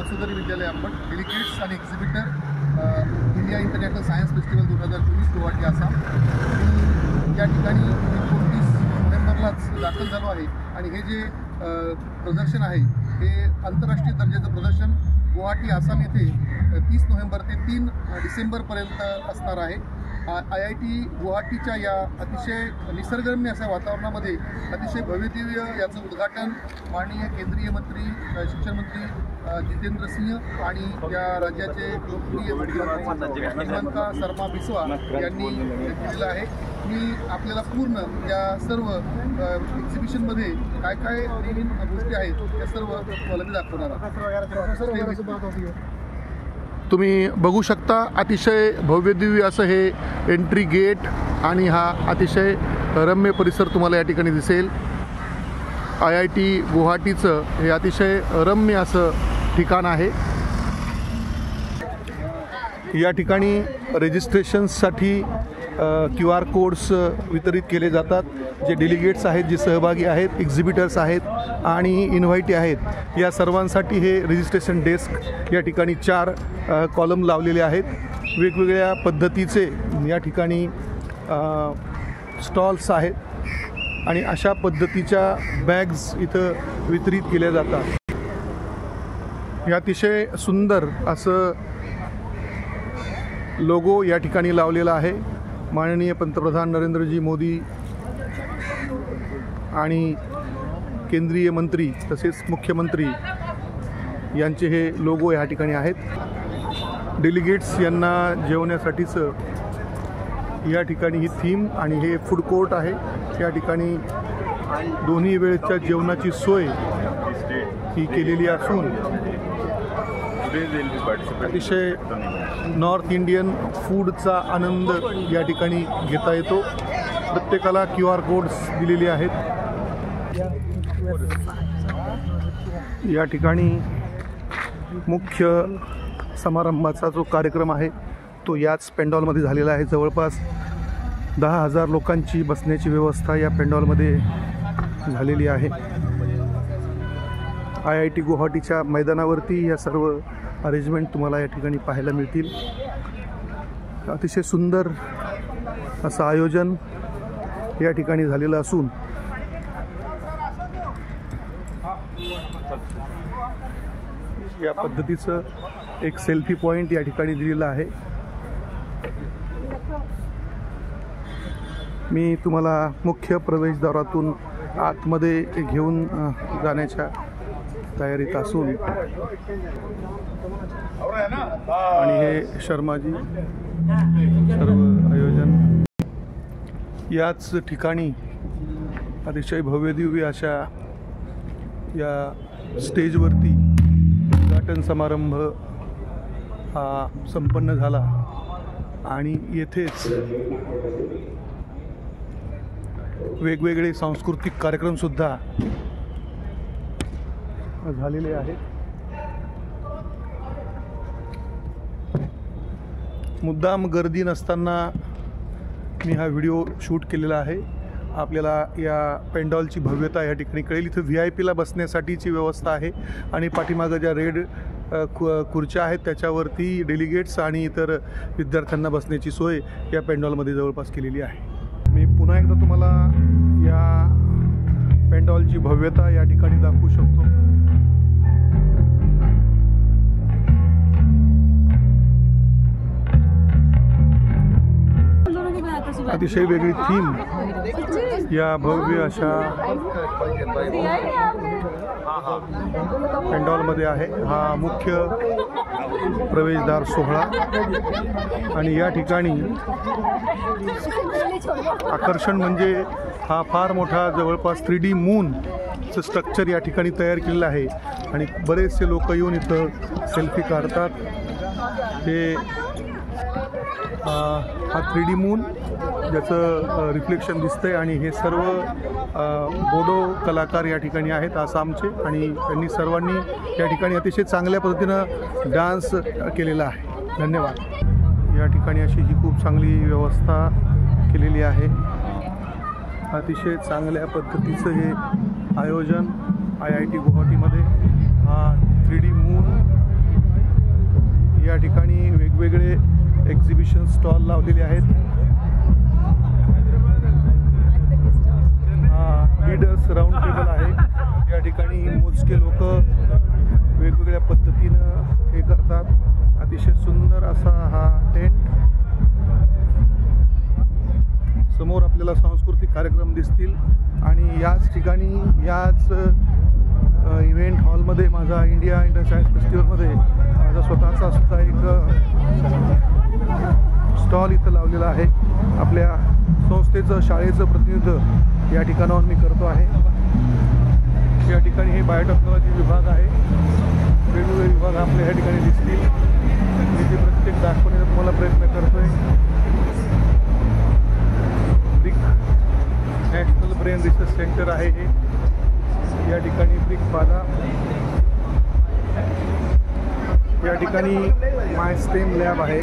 वसुंधरी विद्यालय अंबड डेलिगेट्स आणि exhibitor India International Science Festival 2024 Guwahati Assam. मी या ठिकाणी 29 नोव्हेंबरलाच दाखल झालो आहे आणि हे जे प्रदर्शन आहे हे आंतरराष्ट्रीय दर्जाचं प्रदर्शन गुवाहाटी आसाम येथे 30 नोव्हेंबर ते 3 डिसेंबरपर्यंत असणार आहे. IIT गुवाहाटीच्या या अतिशय निसर्गरम्य अशा वातावरणामध्ये अतिशय भव्यदिव्य याचं उद्घाटन माननीय केंद्रीय मंत्री शिक्षण मंत्री जितेंद्र सिंह आणि या राज्याचे लोकप्रिय हिमंता शर्मा बिस्वा यांनी केलेलं आहे. मी आपल्याला पूर्ण या सर्व एक्झिबिशनमध्ये काय काय नवीन गोष्टी आहेत या सर्व मला मी दाखवणार आहे. तुम्ही बघू शकता अतिशय भव्यदिव्य असं हे एंट्री गेट आणि हा अतिशय रम्य परिसर तुम्हाला या ठिकाणी दिसेल. IIT गुवाहाटीचं हे अतिशय रम्य असं ठिकाण आहे. या ठिकाणी रजिस्ट्रेशन्ससाठी QR कोड्स वितरित केले जातात. जे डेलिगेट्स आहेत, जे सहभागी आहेत, एक्झिबिटर्स आहेत आणि इन्व्हायटी आहेत, या सर्वांसाठी हे रजिस्ट्रेशन डेस्क या ठिकाणी 4 कॉलम लावलेले आहेत. वेगवेगळ्या पद्धतीचे या ठिकाणी स्टॉल्स आहेत आणि अशा पद्धतीच्या बॅग्स इथं वितरित केल्या जातात. हे अतिशय सुंदर असं लोगो या ठिकाणी लावलेला आहे. माननीय पंतप्रधान नरेंद्रजी मोदी आणि केंद्रीय मंत्री तसेच मुख्यमंत्री यांचे हे लोगो या ठिकाणी आहेत. डेलिगेट्स यांना जेवण्यासाठीचं या ठिकाणी ही थीम आणि हे फूड कोर्ट आहे. या ठिकाणी दोन्ही वेळच्या जेवणाची सोय ही केलेली असून अतिशय नॉर्थ इंडियन फूडचा आनंद या ठिकाणी घेता येतो. प्रत्येकाला QR कोड्स दिलेले आहेत. या ठिकाणी मुख्य समारंभाचा जो कार्यक्रम आहे तो याच पेंडॉलमध्ये झालेला आहे. जवळपास 10,000 लोकांची बसण्याची व्यवस्था या पेंडॉलमध्ये झालेली आहे. IIT गुवाहाटीच्या मैदानावरती या सर्व अरेंजमेंट तुम्हाला या ठिकाणी पाहायला मिळतील. अतिशय सुंदर असं आयोजन या ठिकाणी झालेलं असून या पद्धतीचं एक सेल्फी पॉइंट या ठिकाणी दिलेलं आहे. मी तुम्हाला मुख्य प्रवेशद्वारातून आतमध्ये घेऊन जाण्याच्या तयारीत असून आणि हे शर्माजी सर्व आयोजन याच ठिकाणी अतिशय भव्यदिव्य अशा या स्टेजवरती उद्घाटन समारंभ हा संपन्न झाला आणि येथेच वेगवेगळे सांस्कृतिक कार्यक्रमसुद्धा झालेले आहेत. मुद्दाम गर्दी नसताना मी हा व्हिडिओ शूट केलेला आहे. आपल्याला या पेंडॉलची भव्यता या ठिकाणी कळेल. इथं VIP ला बसण्यासाठीची व्यवस्था आहे आणि पाठीमागं ज्या रेड खुर्च्या आहेत त्याच्यावरती डेलिगेट्स आणि इतर विद्यार्थ्यांना बसण्याची सोय या पेंडॉलमध्ये जवळपास केलेली आहे. मी पुन्हा एकदा तुम्हाला या पेंडॉलची भव्यता या ठिकाणी दाखवू शकतो. अतिशय वेगळी थीम या भव्य अशा पेंडॉलमध्ये आहे. हा मुख्य प्रवेशद्वार सोहळा आणि या ठिकाणी आकर्षण म्हणजे हा फार मोठा जवळपास 3D मूनचं स्ट्रक्चर या ठिकाणी तयार केलेलं आहे आणि बरेचसे लोक येऊन इथं सेल्फी काढतात. हे हा 3D मून ज्याचं रिफ्लेक्शन दिसतंय आणि हे सर्व बोडो कलाकार या ठिकाणी आहेत आसामचे आणि त्यांनी सर्वांनी या ठिकाणी अतिशय चांगल्या पद्धतीनं डान्स केलेला आहे. धन्यवाद. या ठिकाणी अशी ही खूप चांगली व्यवस्था केलेली आहे. अतिशय चांगल्या पद्धतीचं हे आयोजन IIT गुवाहाटीमध्ये हा 3D मून एक्झिबिशन स्टॉल लावलेले आहेत. हा लीडर्स राऊंड टेबल आहे. या ठिकाणी मोजके लोक वेगवेगळ्या पद्धतीनं हे करतात. अतिशय सुंदर असा हा टेंट. समोर आपल्याला सांस्कृतिक कार्यक्रम दिसतील आणि याच ठिकाणी याच इव्हेंट हॉलमध्ये माझा इंडिया इंटर सायन्स फेस्टिवलमध्ये माझा स्वतःचा सुद्धा एक स्टॉल इथं लावलेला आहे. आपल्या संस्थेचं शाळेचं प्रतिनिधित्व या ठिकाणावर मी करतो आहे. या ठिकाणी हे बायोटेक्नॉलॉजी विभाग आहे. वेगवेगळे विभाग आपल्या या ठिकाणी दिसतील. मी ते प्रत्येक दाखवण्याचा तुम्हाला प्रयत्न करतो आहे. Brick national brain research centre आहे हे. या ठिकाणी ब्रिक पाला. या ठिकाणी माय स्टेम लॅब आहे.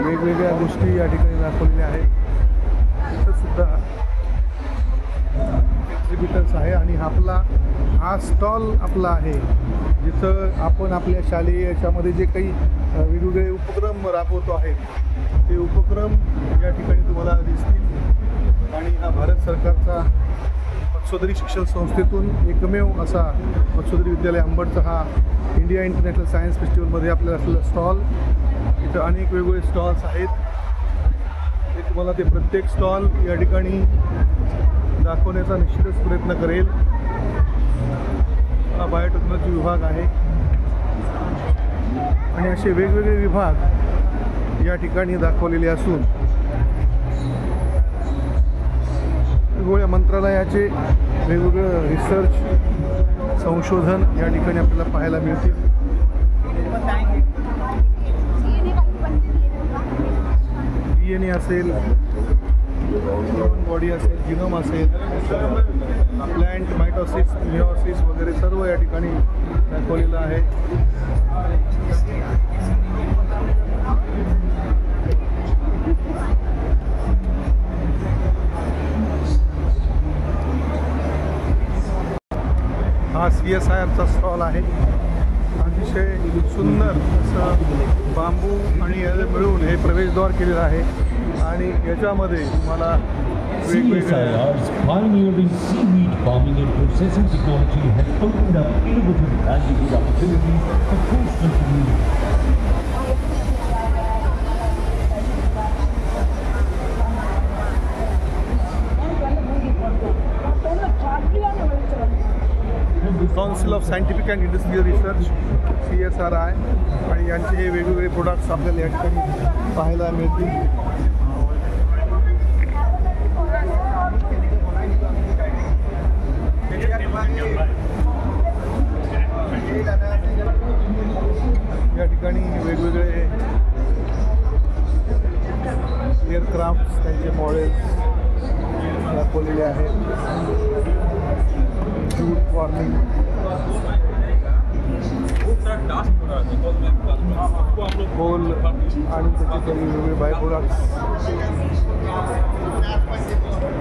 वेगवेगळ्या गोष्टी या ठिकाणी दाखवलेल्या आहेत. इथं सुद्धा एक्झिबिटर्स आहे आणि हा स्टॉल आपला आहे जिथं आपण आपल्या शालेय याच्यामध्ये जे काही वेगवेगळे उपक्रम राबवतो आहे ते उपक्रम या ठिकाणी तुम्हाला दिसतील. आणि हा भारत सरकारचा मत्स्योदरी शिक्षण संस्थेतून एकमेव असा मत्स्योदरी विद्यालय अंबडचा हा इंडिया इंटरनॅशनल सायन्स फेस्टिवलमध्ये आपल्याला असलेला स्टॉल. इथं अनेक वेगवेगळे स्टॉल्स आहेत. ते तुम्हाला ते प्रत्येक स्टॉल या ठिकाणी दाखवण्याचा निश्चितच प्रयत्न करेल. हा बायोटेक्नॉलॉजी विभाग आहे आणि असे वेगवेगळे विभाग या ठिकाणी दाखवलेले असून वेगवेगळ्या मंत्रालयाचे वेगवेगळं रिसर्च संशोधन या ठिकाणी आपल्याला पाहायला मिळतील. DNA असेल, ह्युमन बॉडी असेल, जिनोम असेल, प्लॅन्ट मायटोसिस, मिओसिस वगैरे सर्व या ठिकाणी दाखवलेलं आहे. हा CSIRचा स्टॉल आहे. अतिशय सुंदर असं बांबू आणि याला मिळून हे प्रवेशद्वार केलेलं आहे आणि याच्यामध्ये तुम्हाला CSIR's pioneering seaweed farming and processing technology has opened up innovative livelihood opportunities for coastal communities. Council of scientific and industrial research CSRI आणि यांचे हे वेगवेगळे प्रोडक्ट्स आपल्याला या ठिकाणी पाहायला मिळतील. या ठिकाणी वेगवेगळे एअरक्राफ्ट त्यांचे मॉडेल्स दाखवलेले आहेत. जूट फॉर्मिंग कोल आणि त्याचे काही वेगवेगळे बाय प्रोडक्ट्स.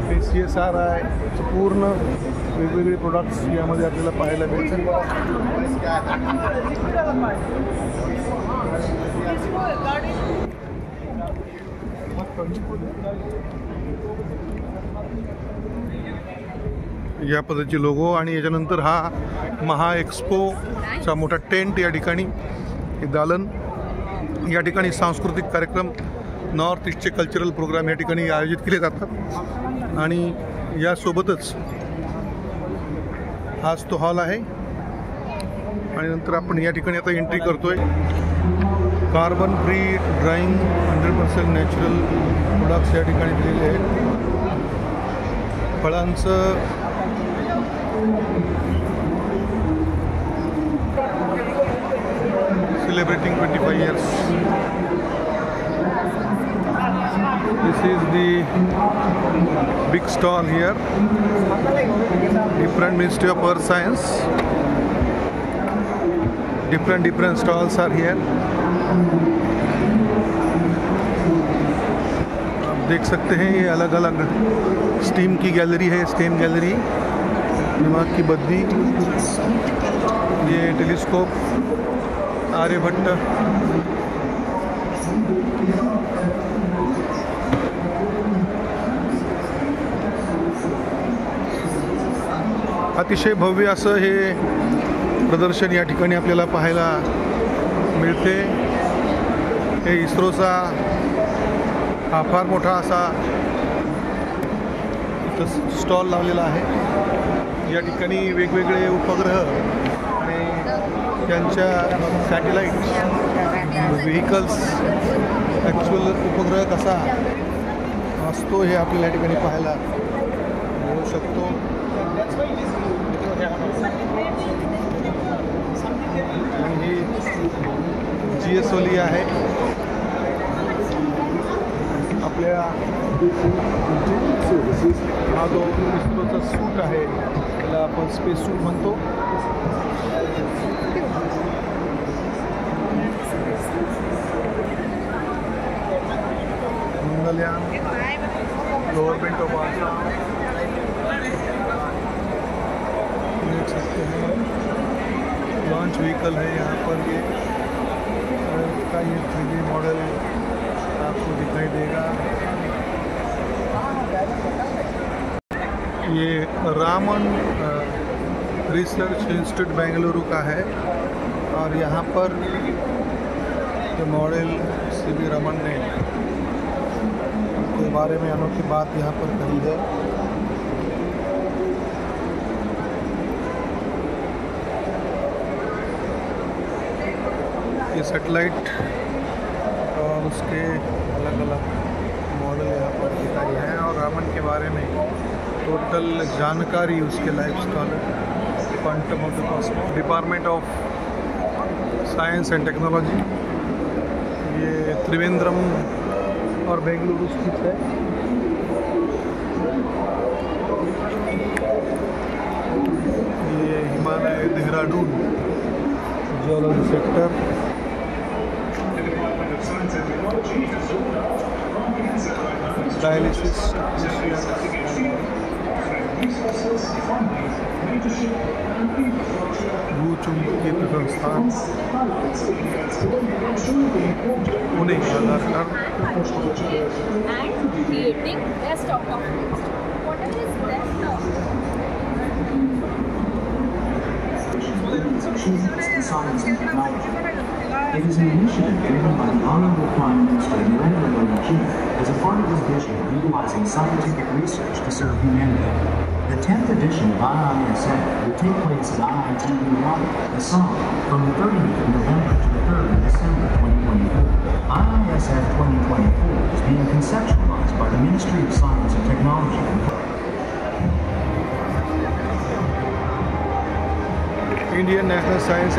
हे CSRI पूर्ण वेगवेगळे प्रोडक्ट्स यामध्ये आपल्याला पाहायला मिळतील. या पद्धतीचे लोगो आणि याच्यानंतर हा महा एक्सपोचा मोठा टेंट या ठिकाणी हे दालन. या ठिकाणी सांस्कृतिक कार्यक्रम नॉर्थ ईस्टचे कल्चरल प्रोग्राम या ठिकाणी आयोजित केले जातात आणि यासोबतच हाच तो हॉल आहे. आणि नंतर आपण या ठिकाणी आता एंट्री करतोय. Carbon free drawing 100% natural products या ठिकाणी दिलेले आहेत. फळांचं celebrating 25 years. This is the big stall here. Different Ministry of Earth Science. Different stalls are here. आप देख सकते हैं ये अलग अलग स्टीम की गैलरी है. स्टेम गैलरी, दिमाग की बद्दी, ये टेलीस्कोप, आर्यभट्ट, अतिशय भव्य असं हे प्रदर्शन या ठिकाणी आपल्याला पाहायला मिळते. हे इस्रोचा हा फार मोठा असा इथं स्टॉल लावलेला आहे. या ठिकाणी वेगवेगळे उपग्रह आणि त्यांच्या सॅटेलाईट व्हेकल्स ॲक्च्युअल उपग्रह कसा असतो हे आपल्याला या ठिकाणी पाहायला मिळू शकतो. आणि ही GS ओली आहे आपल्या हा जो इस्रोचा सूट आहे त्याला आपण स्पेस सूट म्हणतो. मंगलयान गवर्नमेंट ऑफ आसाम देख सकते हैं. लॉन्च व्हीकल है यहाँ पर. ये इसका ये 3D मॉडल आपको दिखाई देगा. ये रामन रिसर्च इंस्टीट्यूट बेंगलुरु का है और यहाँ पर जो मॉडल CV रमन ने के बारे में अनोखी बात यहाँ पर कही है. ये सैटेलाइट और उसके अलग अलग मॉडल यहाँ पर दिखाई है और रामन के बारे में टोटल जानकारी उसके lifestyle quantum of the cosmos department of science and technology. ये त्रिवेंद्रम और बेंगलुरु स्थित है. ये Himalaya Dehradun geology sector. Dialysis भूचुंबकीय संस्थान पुणे आधार creating best out of it. Whatever is best out of Science and technology. It is an initiative driven by the Honorable Prime Minister Narendra Modi as a part of his vision of utilizing scientific research to serve humanity. The 10th edition of IISF will take place at IIT Rwanda, Assam, from the 30th of November to the 3rd of December 2024. IISF 2024 is being conceptualized by the Ministry of Science and Technology. Indian national science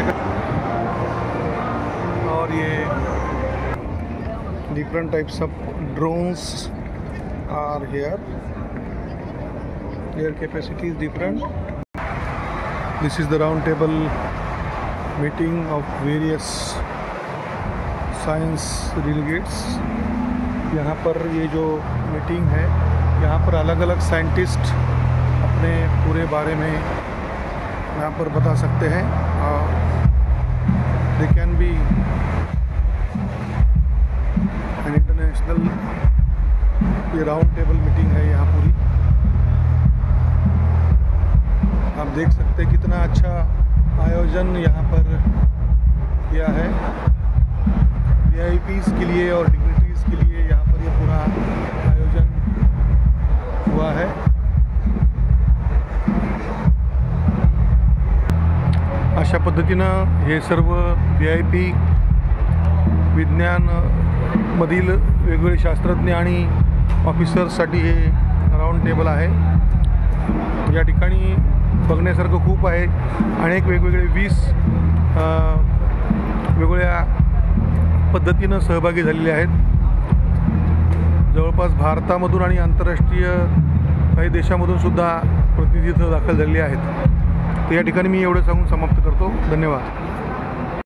और ये different types of drones are here. Their capacity is different. This is the round table meeting of various science delegates. यहाँ पर ये जो meeting है यहाँ पर अलग अलग scientist अपने पूरे बारे में यहाँ पर बता सकते हैं. They can be an international. ये राउंड टेबल मीटिंग है यहाँ पूरी. आप देख सकते हैं कितना अच्छा आयोजन यहाँ पर किया है. VIPs के लिए और डिग्निटरीज के लिए यहाँ पर ये पूरा आयोजन हुआ है. अशा पद्धतीनं हे सर्व VIP विज्ञानमधील वेगवेगळे शास्त्रज्ञ आणि ऑफिसर्ससाठी हे राऊंड टेबल आहे. या ठिकाणी बघण्यासारखं खूप आहे. अनेक वेगवेगळे 20 वेगवेगळ्या पद्धतीनं सहभागी झालेले आहेत. जवळपास भारतामधून आणि आंतरराष्ट्रीय काही देशामधून सुद्धा प्रतिनिधी दाखल झालेले आहेत. तर या ठिकाणी मी एवढं सांगून समाप्त करतो. धन्यवाद.